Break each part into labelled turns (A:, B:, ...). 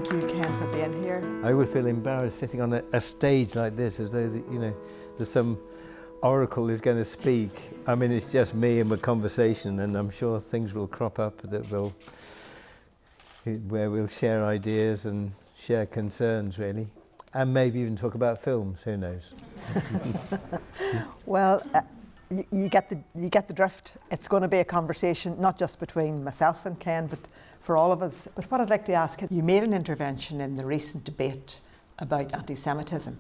A: thank you, Ken, for being here.
B: I would feel embarrassed sitting on a stage like this, as though there's some oracle is going to speak. I mean, it's just me and my conversation, and I'm sure things will crop up where we'll share ideas and share concerns, really, and maybe even talk about films. Who knows?
A: Well, you get the drift. It's going to be a conversation not just between myself and Ken, but for all of us. But what I'd like to ask you made an intervention in the recent debate about anti-Semitism,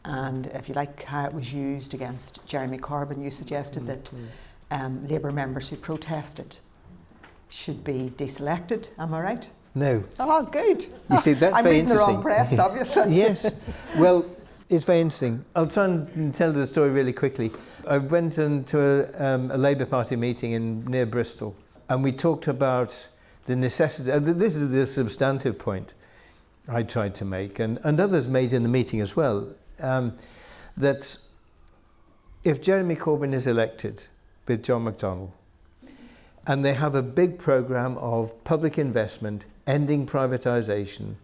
A: and if you like how it was used against Jeremy Corbyn. You suggested that Labour members who protested should be deselected. Am I right?
B: No.
A: Oh, good.
B: You see, that's
A: I'm
B: very
A: reading the
B: interesting.
A: wrong press, obviously.
B: Yes. Well, it's very interesting. I'll try and tell the story really quickly. I went into a Labour Party meeting near Bristol, and we talked about the necessity. This is the substantive point I tried to make, and others made in the meeting as well, that if Jeremy Corbyn is elected with John McDonnell, and they have a big programme of public investment, ending privatisation,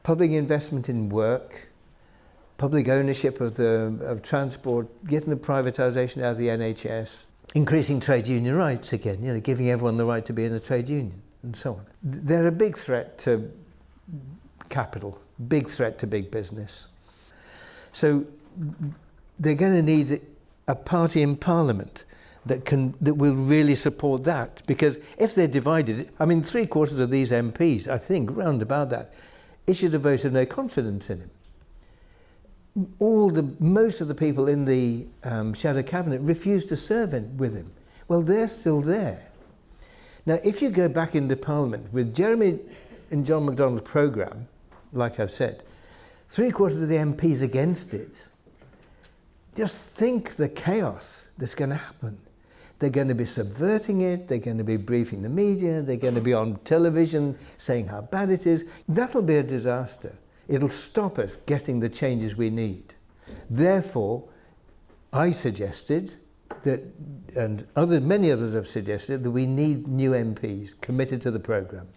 B: public investment in work, public ownership of transport, getting the privatisation out of the NHS, increasing trade union rights again, giving everyone the right to be in a trade union, and so on. They're a big threat to capital, big threat to big business. So they're going to need a party in Parliament that will really support that, because if they're divided, I mean, 3/4 of these MPs, I think, round about that, issued a vote of no confidence in him. Most of the people in the shadow cabinet refused to serve with him. Well, they're still there. Now, if you go back into Parliament with Jeremy and John McDonnell's programme, like I've said, 3/4 of the MPs against it, just think the chaos that's going to happen. They're going to be subverting it, they're going to be briefing the media, they're going to be on television saying how bad it is. That'll be a disaster. It'll stop us getting the changes we need. Therefore, I suggested that, and many others have suggested, that we need new MPs committed to the programme.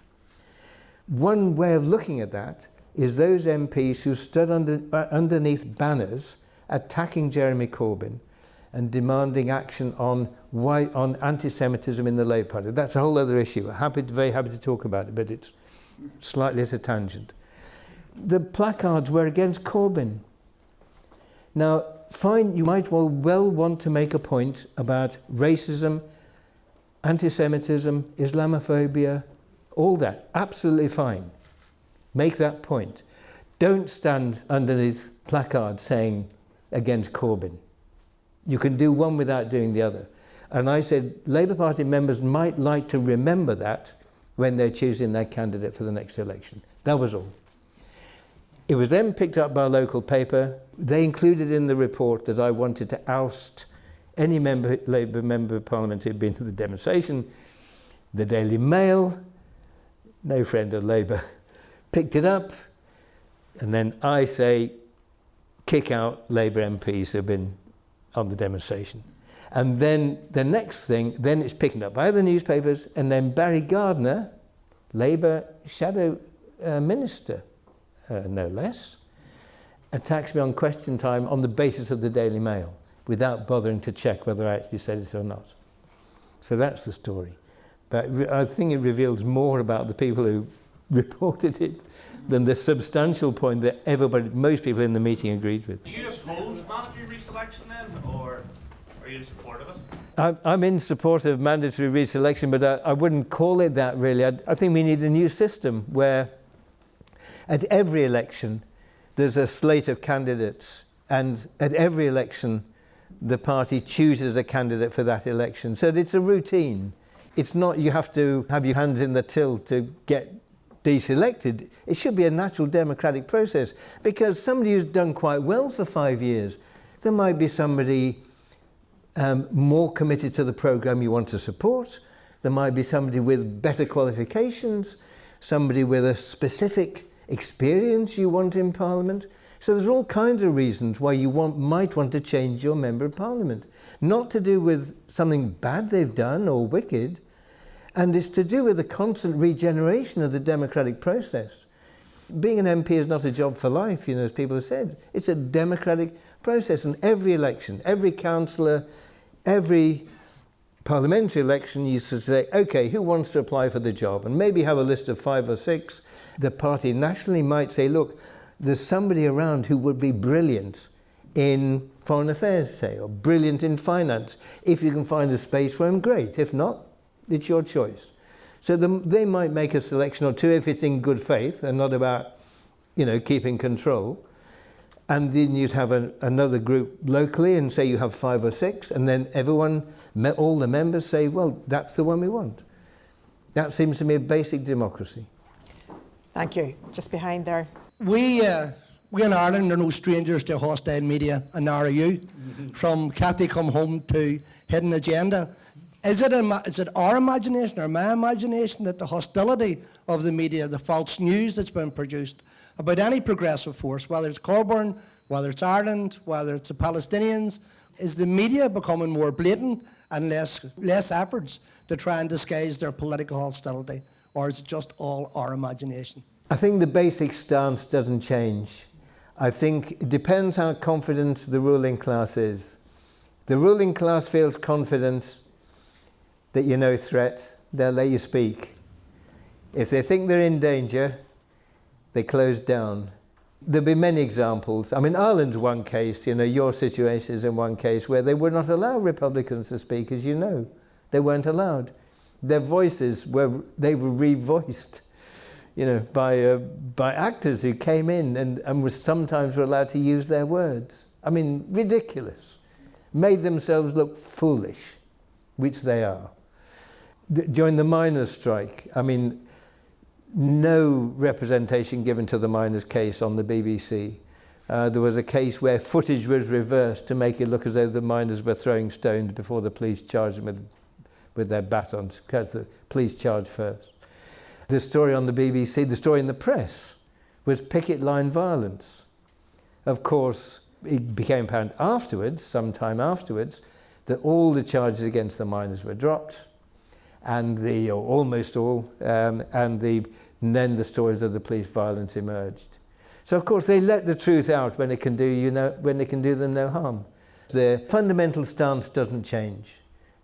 B: One way of looking at that is those MPs who stood underneath banners attacking Jeremy Corbyn and demanding action on anti-Semitism in the Labour Party. That's a whole other issue. Very happy to talk about it, but it's slightly at a tangent. The placards were against Corbyn. Now, fine, you might well want to make a point about racism, anti-Semitism, Islamophobia, all that. Absolutely fine. Make that point. Don't stand underneath placards saying against Corbyn. You can do one without doing the other. And I said Labour Party members might like to remember that when they're choosing their candidate for the next election. That was all. It was then picked up by a local paper. They included in the report that I wanted to oust any Labour member of Parliament who'd been to the demonstration. The Daily Mail, no friend of Labour, picked it up, and then I say, kick out Labour MPs who've been on the demonstration. And then the next thing, then it's picked up by other newspapers, and then Barry Gardiner, Labour shadow minister, no less, attacks me on Question Time on the basis of the Daily Mail, without bothering to check whether I actually said it or not. So that's the story. But I think it reveals more about the people who reported it than the substantial point that most people in the meeting agreed with.
C: Do you oppose mandatory reselection then, or are you in support of it?
B: I'm in support of mandatory reselection, but I wouldn't call it that really. I think we need a new system where at every election there's a slate of candidates, and at every election the party chooses a candidate for that election. So it's a routine. It's not you have to have your hands in the till to get deselected. It should be a natural democratic process, because somebody who's done quite well for 5 years, there might be somebody more committed to the programme you want to support. There might be somebody with better qualifications, somebody with a specific experience you want in Parliament. So there's all kinds of reasons why you might want to change your Member of Parliament. Not to do with something bad they've done or wicked, and it's to do with the constant regeneration of the democratic process. Being an MP is not a job for life, you know, as people have said. It's a democratic process, and every election, every councillor, every parliamentary election, you used to say, okay, who wants to apply for the job? And maybe have a list of 5 or 6. The party nationally might say, look, there's somebody around who would be brilliant in foreign affairs, say, or brilliant in finance. If you can find a space for him, great. If not, it's your choice. So they might make a selection or 2 if it's in good faith and not about, you know, keeping control. And then you'd have another group locally, and say you have 5 or 6, and then everyone, all the members say, well, that's the one we want. That seems to me a basic democracy.
A: Thank you. Just behind there.
D: We in Ireland are no strangers to hostile media and RAU, from Cathy Come Home to Hidden Agenda. Is it our imagination or my imagination that the hostility of the media, the false news that's been produced about any progressive force, whether it's Coburn, whether it's Ireland, whether it's the Palestinians, is the media becoming more blatant and less efforts to try and disguise their political hostility? Or is it just all our imagination?
B: I think the basic stance doesn't change. I think it depends how confident the ruling class is. The ruling class feels confident that you're no threat, they'll let you speak. If they think they're in danger, they close down. There'll be many examples. I mean, Ireland's one case, you know, your situation is in one case where they would not allow Republicans to speak, as you know. They weren't allowed. Their voices were revoiced, you know, by actors who came in and was sometimes were allowed to use their words. I mean, ridiculous. Made themselves look foolish, which they are. During the miners' strike, I mean, no representation given to the miners' case on the BBC. There was a case where footage was reversed to make it look as though the miners were throwing stones before the police charged them with their batons, because the police charged first. The story on the BBC, the story in the press, was picket line violence. Of course, it became apparent afterwards, sometime afterwards, that all the charges against the miners were dropped, and or almost all, and then the stories of the police violence emerged. So of course they let the truth out when it can do them no harm. Their fundamental stance doesn't change.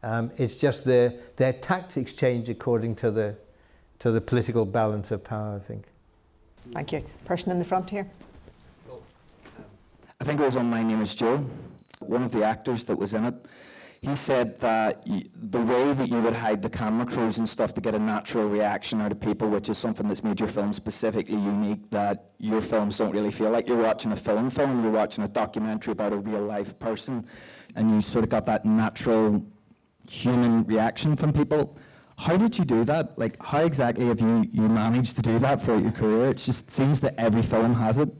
B: It's just their tactics change according to the political balance of power, I think.
A: Thank you. Person in the front here.
E: I think it was on My Name is Joe, one of the actors that was in it. He said that the way that you would hide the camera crews and stuff to get a natural reaction out of people, which is something that's made your film specifically unique, that your films don't really feel like you're watching a film, you're watching a documentary about a real life person, and you sort of got that natural human reaction from people. How did you do that? Like, how exactly have you managed to do that throughout your career? It just seems that every film has it.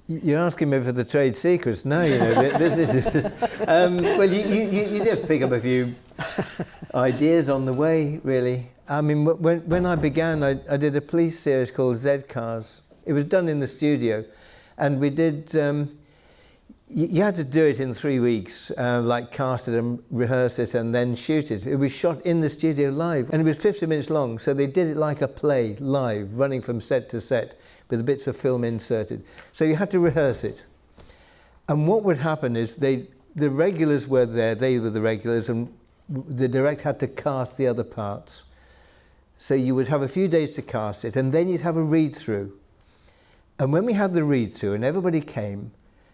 B: You're asking me for the trade secrets now, you know. this is, well, you just pick up a few ideas on the way, really. I mean, when I began, I did a police series called Z Cars. It was done in the studio, and we did. You had to do it in 3 weeks, like cast it and rehearse it and then shoot it. It was shot in the studio live, and it was 50 minutes long, so they did it like a play, live, running from set to set, with the bits of film inserted. So you had to rehearse it. And what would happen is the regulars were there, they were the regulars, and the director had to cast the other parts. So you would have a few days to cast it, and then you'd have a read-through. And when we had the read-through and everybody came,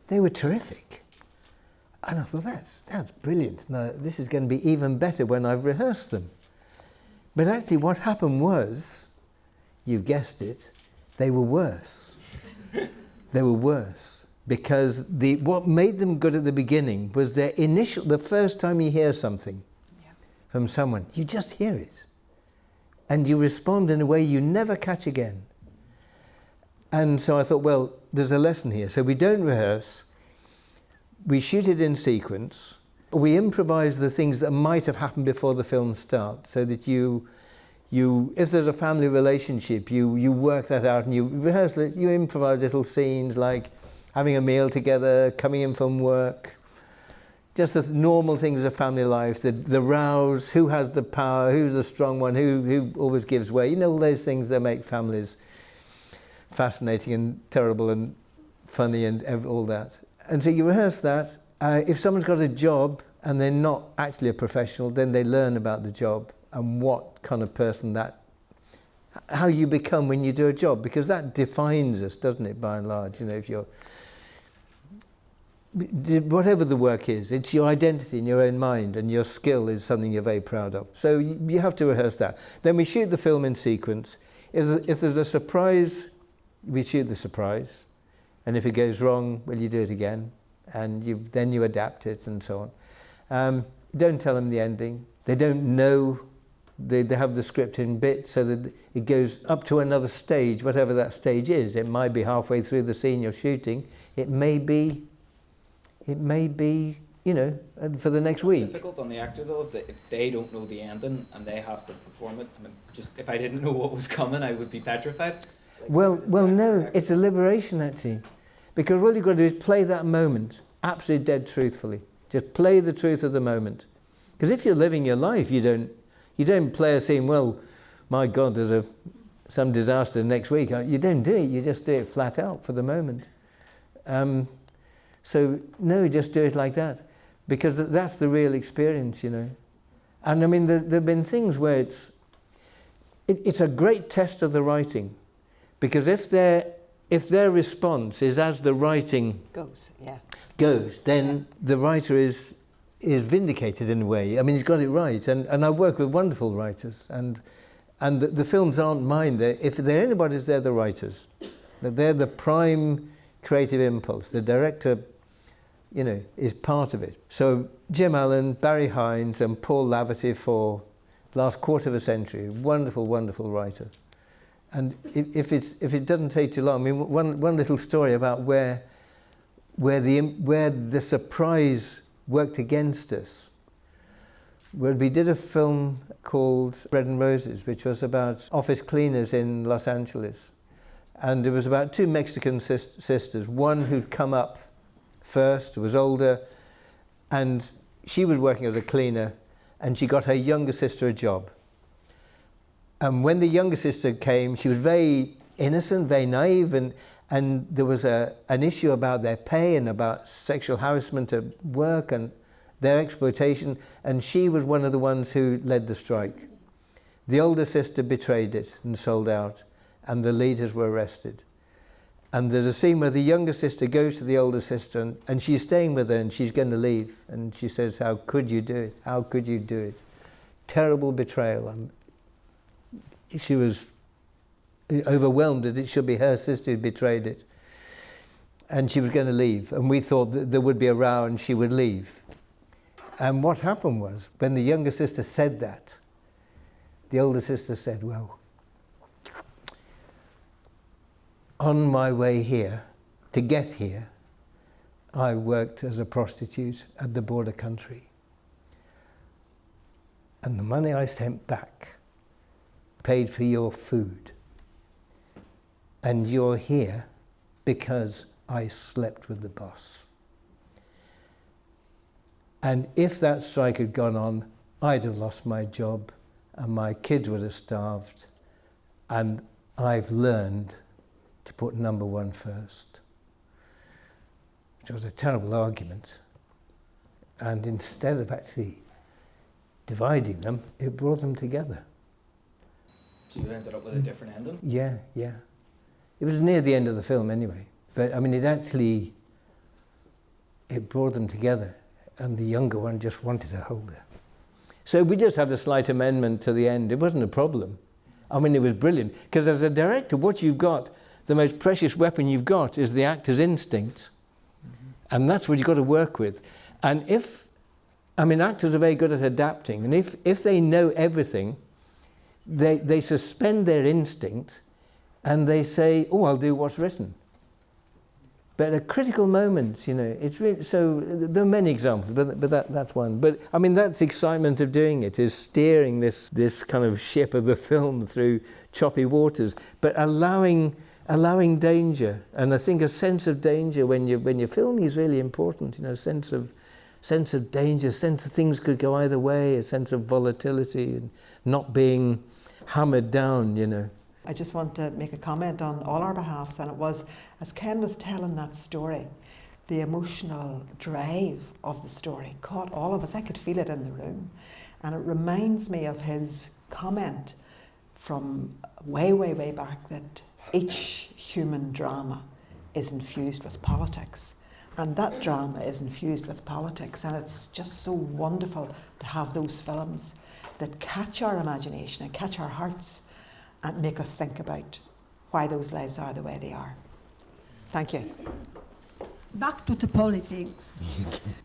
B: they were terrific. And I thought, that's brilliant. Now, this is going to be even better when I've rehearsed them. But actually what happened was, you've guessed it, they were worse. They were worse. Because what made them good at the beginning was the first time you hear something from someone, you just hear it. And you respond in a way you never catch again. And so I thought, well, there's a lesson here. So we don't rehearse, we shoot it in sequence, we improvise the things that might have happened before the film starts, so that if there's a family relationship, you work that out and you rehearse it, you improvise little scenes like having a meal together, coming in from work, just the normal things of family life, the rows, who has the power, who's the strong one, who always gives way, all those things that make families fascinating and terrible and funny and all that. And so you rehearse that. If someone's got a job and they're not actually a professional, then they learn about the job and what kind of person how you become when you do a job, because that defines us, doesn't it, by and large? You know, if you're, whatever the work is, it's your identity in your own mind, and your skill is something you're very proud of. So you have to rehearse that. Then we shoot the film in sequence. If there's a surprise, we shoot the surprise. And if it goes wrong, well, you do it again. And then you adapt it and so on. Don't tell them the ending. They don't know. They have the script in bits so that it goes up to another stage, whatever that stage is. It might be halfway through the scene you're shooting. It may be, you know, for the next week.
E: It's difficult on the actor though, if they don't know the ending and they have to perform it. I mean, just if I didn't know what was coming, I would be petrified.
B: Well, no, it's a liberation actually, because all you've got to do is play that moment absolutely dead truthfully. Just play the truth of the moment. Because if you're living your life, you don't play a scene, well, my God, there's some disaster next week. You don't do it, you just do it flat out for the moment. So, no, just do it like that. Because that's the real experience, you know. And I mean, there have been things where it's a great test of the writing. Because if their response is as the writing goes, then the writer is vindicated in a way. I mean, he's got it right. And I work with wonderful writers. And the films aren't mine. If they're anybody's, they're the writers. They're the prime creative impulse. The director, you know, is part of it. So Jim Allen, Barry Hines, and Paul Laverty for the last quarter of a century. Wonderful, wonderful writer. And if it doesn't take too long, I mean, one little story about where the surprise worked against us. Well, we did a film called Bread and Roses, which was about office cleaners in Los Angeles. And it was about two Mexican sisters, one who'd come up first, who was older, and she was working as a cleaner, and she got her younger sister a job. And when the younger sister came, she was very innocent, very naive, and there was an issue about their pay and about sexual harassment at work and their exploitation, and she was one of the ones who led the strike. The older sister betrayed it and sold out, and the leaders were arrested. And there's a scene where the younger sister goes to the older sister, and she's staying with her, and she's going to leave. And she says, "How could you do it? How could you do it?" Terrible betrayal. She was overwhelmed that it should be her sister who betrayed it. And she was going to leave. And we thought that there would be a row and she would leave. And what happened was, when the younger sister said that, the older sister said, "Well, on my way here, to get here, I worked as a prostitute at the border country. And the money I sent back paid for your food. And you're here because I slept with the boss. And if that strike had gone on, I'd have lost my job and my kids would have starved. And I've learned to put number one first." Which was a terrible argument. And instead of actually dividing them, it brought them together.
E: So you ended up with a different ending?
B: Yeah. It was near the end of the film anyway. But I mean, it brought them together, and the younger one just wanted to hold her. So we just had a slight amendment to the end. It wasn't a problem. I mean, it was brilliant. Because as a director, what you've got, the most precious weapon you've got is the actor's instinct. Mm-hmm. And that's what you've got to work with. And actors are very good at adapting. And if they know everything, they suspend their instinct and they say, "Oh, I'll do what's written." But at critical moments, you know, it's really, so there are many examples, but that's one. But I mean, that's the excitement of doing it, is steering this kind of ship of the film through choppy waters, but allowing danger. And I think a sense of danger when you're filming is really important. You know, sense of danger, sense of things could go either way, a sense of volatility and not being hammered down, you know.
A: I just want to make a comment on all our behalfs, and it was, as Ken was telling that story, the emotional drive of the story caught all of us. I could feel it in the room. And it reminds me of his comment from way, way, way back that each human drama is infused with politics. And that drama is infused with politics. And it's just so wonderful to have those films that catch our imagination and catch our hearts and make us think about why those lives are the way they are. Thank you.
F: Back to the politics.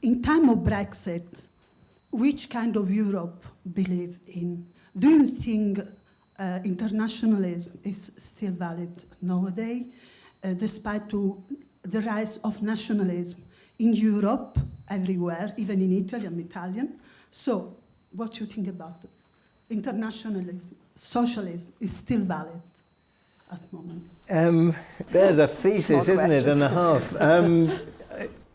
F: In time of Brexit, which kind of Europe believe in? Do you think internationalism is still valid nowadays, despite the rise of nationalism in Europe, everywhere, even in Italy? I'm Italian. So, what do you think about internationalism? Socialism is still valid at the moment?
B: There's a thesis, isn't it, and a half.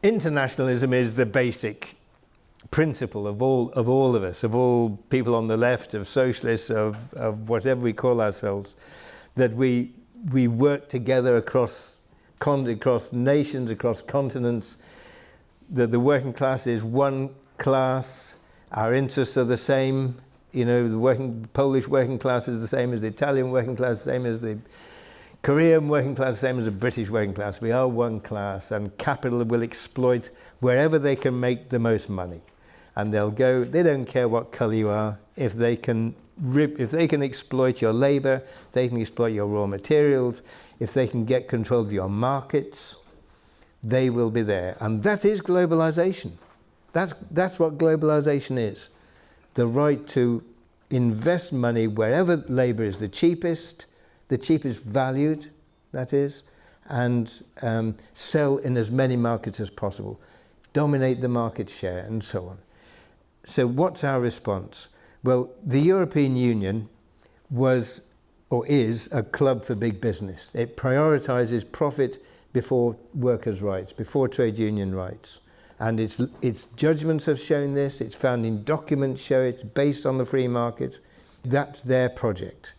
B: Internationalism is the basic principle of all of us, of all people on the left, of socialists, of whatever we call ourselves, that we work together across nations, across continents, that the working class is one class, our interests are the same, you know, the Polish working class is the same as the Italian working class, the same as the Korean working class, the same as the British working class. We are one class, and capital will exploit wherever they can make the most money. And they'll go, they don't care what colour you are, if they can exploit your labour, they can exploit your raw materials, if they can get control of your markets, they will be there. And that is globalisation. That's what globalisation is. The right to invest money wherever labour is the cheapest valued, that is, and sell in as many markets as possible, dominate the market share, and so on. So what's our response? Well, the European Union was, or is, a club for big business. It prioritises profit before workers' rights, before trade union rights. And its judgments have shown this, its founding documents show it's based on the free market. That's their project.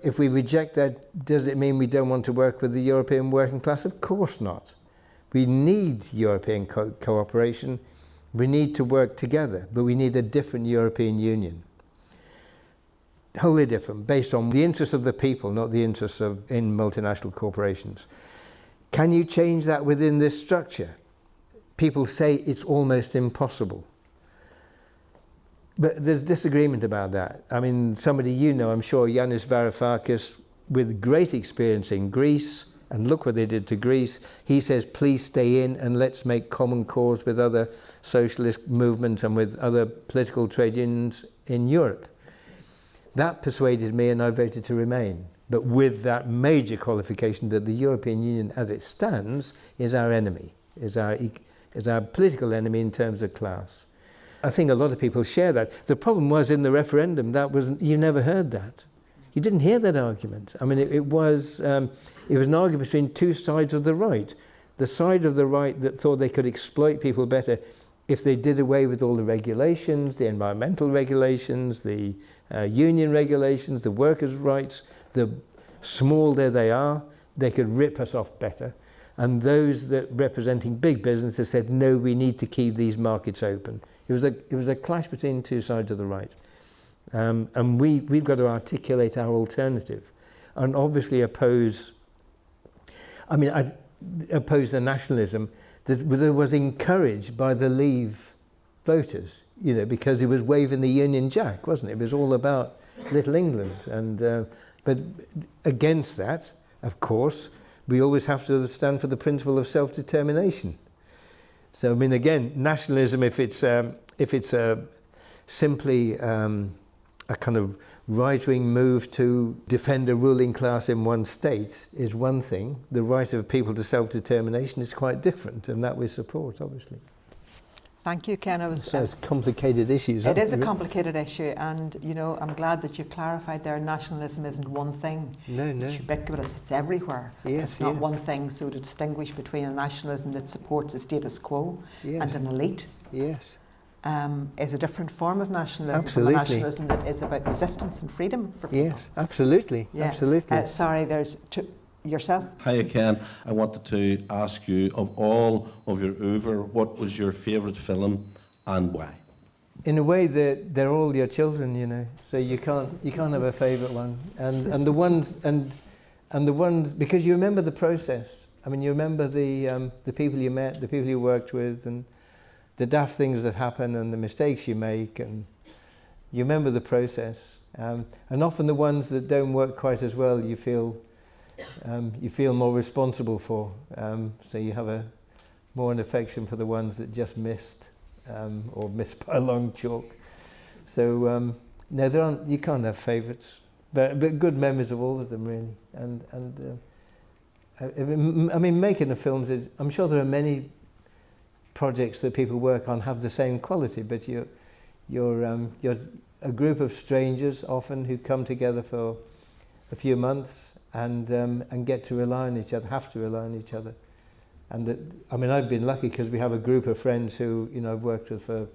B: If we reject that, does it mean we don't want to work with the European working class? Of course not. We need European cooperation. We need to work together, but we need a different European Union. Wholly different, based on the interests of the people, not the interests in multinational corporations. Can you change that within this structure? People say it's almost impossible. But there's disagreement about that. I mean, somebody you know, I'm sure, Yanis Varoufakis, with great experience in Greece, and look what they did to Greece. He says, please stay in and let's make common cause with other socialist movements and with other political trade unions in Europe. That persuaded me, and I voted to remain. But with that major qualification that the European Union as it stands is our enemy, is our political enemy in terms of class. I think a lot of people share that. The problem was in the referendum, you never heard that. You didn't hear that argument. I mean, it was an argument between two sides of the right. The side of the right that thought they could exploit people better if they did away with all the regulations, the environmental regulations, the union regulations, the workers' rights, the small they are, they could rip us off better. And those that representing big businesses said, no, we need to keep these markets open. It was a clash between two sides of the right. And we've got to articulate our alternative and obviously oppose the nationalism that was encouraged by the Leave voters, you know, because it was waving the Union Jack, wasn't it? It was all about Little England. And but against that, of course, we always have to stand for the principle of self-determination. So, I mean, again, nationalism, if it's simply a kind of right-wing move to defend a ruling class in one state is one thing. The right of people to self-determination is quite different, and that we support, obviously.
A: Thank you, Ken.
B: So it's complicated issues.
A: It is a complicated issue, and you know, I'm glad that you clarified there. Nationalism isn't one thing.
B: No.
A: It's ubiquitous. It's everywhere.
B: Yes,
A: it's not one thing. So to distinguish between a nationalism that supports the status quo and an elite.
B: Yes.
A: is a different form of nationalism
B: Absolutely.
A: from a nationalism that is about resistance and freedom for people.
B: Yes, absolutely,
A: Yeah.
B: absolutely.
A: Sorry, there's yourself.
G: Hi, Ken. I wanted to ask you, of all of your oeuvre, what was your favourite film and why?
B: In a way, they're all your children, you know. So you can't have a favourite one. And the ones because you remember the process. I mean, you remember the people you met, the people you worked with, and the daft things that happen, and the mistakes you make, and you remember the process. And often the ones that don't work quite as well, you feel more responsible for. So you have more an affection for the ones that just missed. Or missed by a long chalk. So no, you can't have favourites, but good memories of all of them really. And I mean, making the films, I'm sure there are many projects that people work on have the same quality, but you're a group of strangers often who come together for a few months and get to rely on each other, have to rely on each other. And I mean, I've been lucky because we have a group of friends who, you know, I've worked with for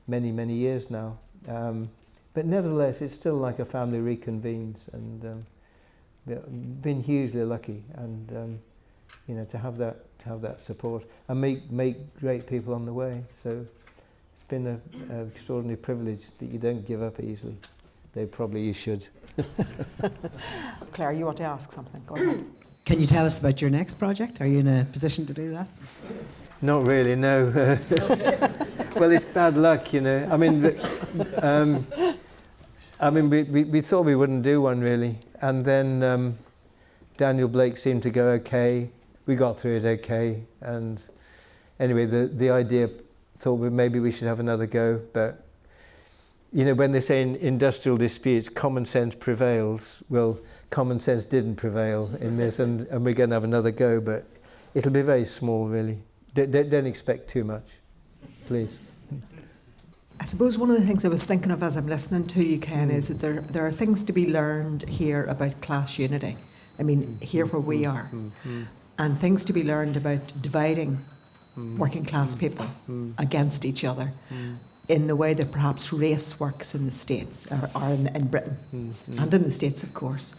B: many, many years now. But nevertheless, it's still like a family reconvenes, and been hugely lucky, and you know, to have that support and make great people on the way. So it's been an extraordinary privilege that you don't give up easily. Though probably you should.
A: Claire, you want to ask something? Go ahead.
H: Can you tell us about your next project? Are you in a position to do that?
B: Not really, no. Well, it's bad luck, you know. I mean, we thought we wouldn't do one really, and then Daniel Blake seemed to go okay. We got through it okay, and anyway, the idea thought maybe we should have another go, but you know, when they say in industrial disputes, common sense prevails. Well, common sense didn't prevail in this, and we're going to have another go, but it'll be very small, really. Don't expect too much, please.
A: I suppose one of the things I was thinking of as I'm listening to you, Ken, is that there are things to be learned here about class unity. I mean, here where we are, and things to be learned about dividing working class people against each other. In the way that perhaps race works in the States, or in Britain, and in the States, of course,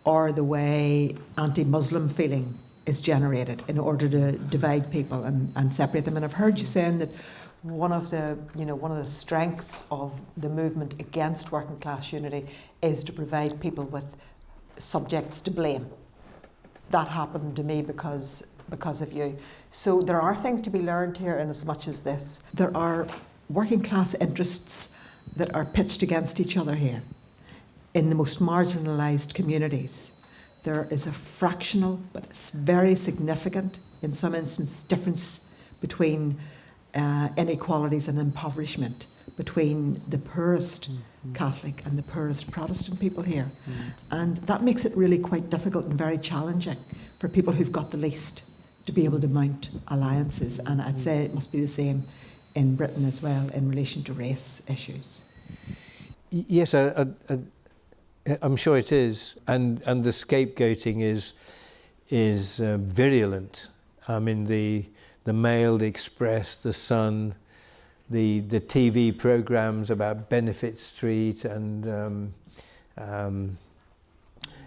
A: or the way anti-Muslim feeling is generated in order to divide people and separate them. And I've heard you saying that one of the strengths of the movement against working class unity is to provide people with subjects to blame. That happened to me because of you. So there are things to be learned here in as much as this. There are working class interests that are pitched against each other here. In the most marginalised communities, there is a fractional but it's very significant, in some instances, difference between inequalities and impoverishment between the poorest Catholic and the poorest Protestant people here. And that makes it really quite difficult and very challenging for people who've got the least to be able to mount alliances. And I'd say it must be the same in Britain as well in relation to race issues.
B: Yes, I'm sure it is, and the scapegoating is virulent. I mean, the Mail, the Express, the Sun, the TV programs about Benefit Street and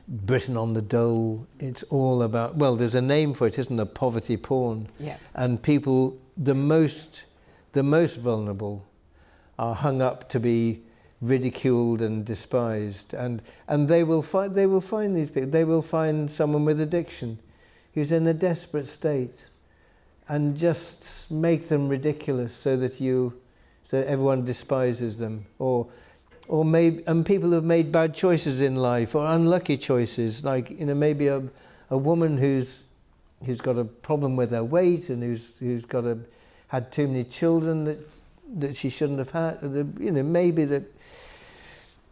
B: Britain on the Dole. It's all about, well, there's a name for it, isn't there? Poverty porn.
A: Yeah.
B: And people, the most vulnerable are hung up to be ridiculed and despised, and they will find these people. They will find someone with addiction who's in a desperate state, and just make them ridiculous so that everyone despises them, or maybe, and people who've made bad choices in life or unlucky choices, like, you know, maybe a woman who's got a problem with her weight and who's had too many children that she shouldn't have had. You know, maybe that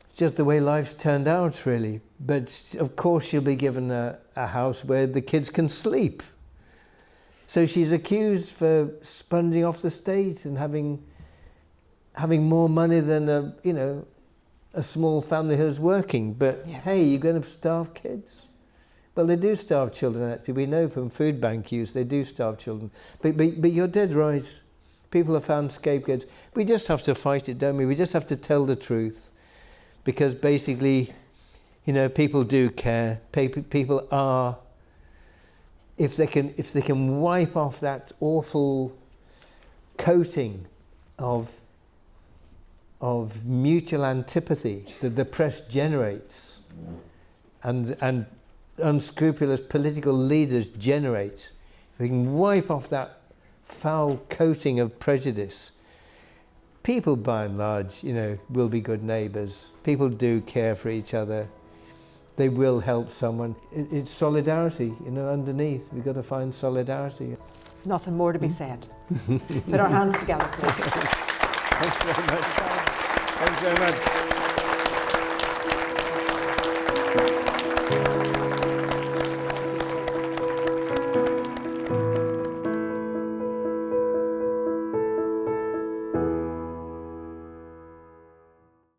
B: it's just the way life's turned out, really. But of course she'll be given a house where the kids can sleep. So she's accused for sponging off the state and having more money than a small family who's working. But hey, you're going to starve kids? Well, they do starve children, actually. We know from food bank use they do starve children. But you're dead right. People have found scapegoats. We just have to fight it, don't we? We just have to tell the truth, because basically, you know, people do care. People are, if they can wipe off that awful coating of mutual antipathy that the press generates, and unscrupulous political leaders generate. If we can wipe off that foul coating of prejudice, people by and large, you know, will be good neighbours. People do care for each other. They will help someone. It's solidarity, you know, underneath. We've got to find solidarity.
A: Nothing more to be said. Put our hands together, please.
B: Thanks very much. Thanks very much.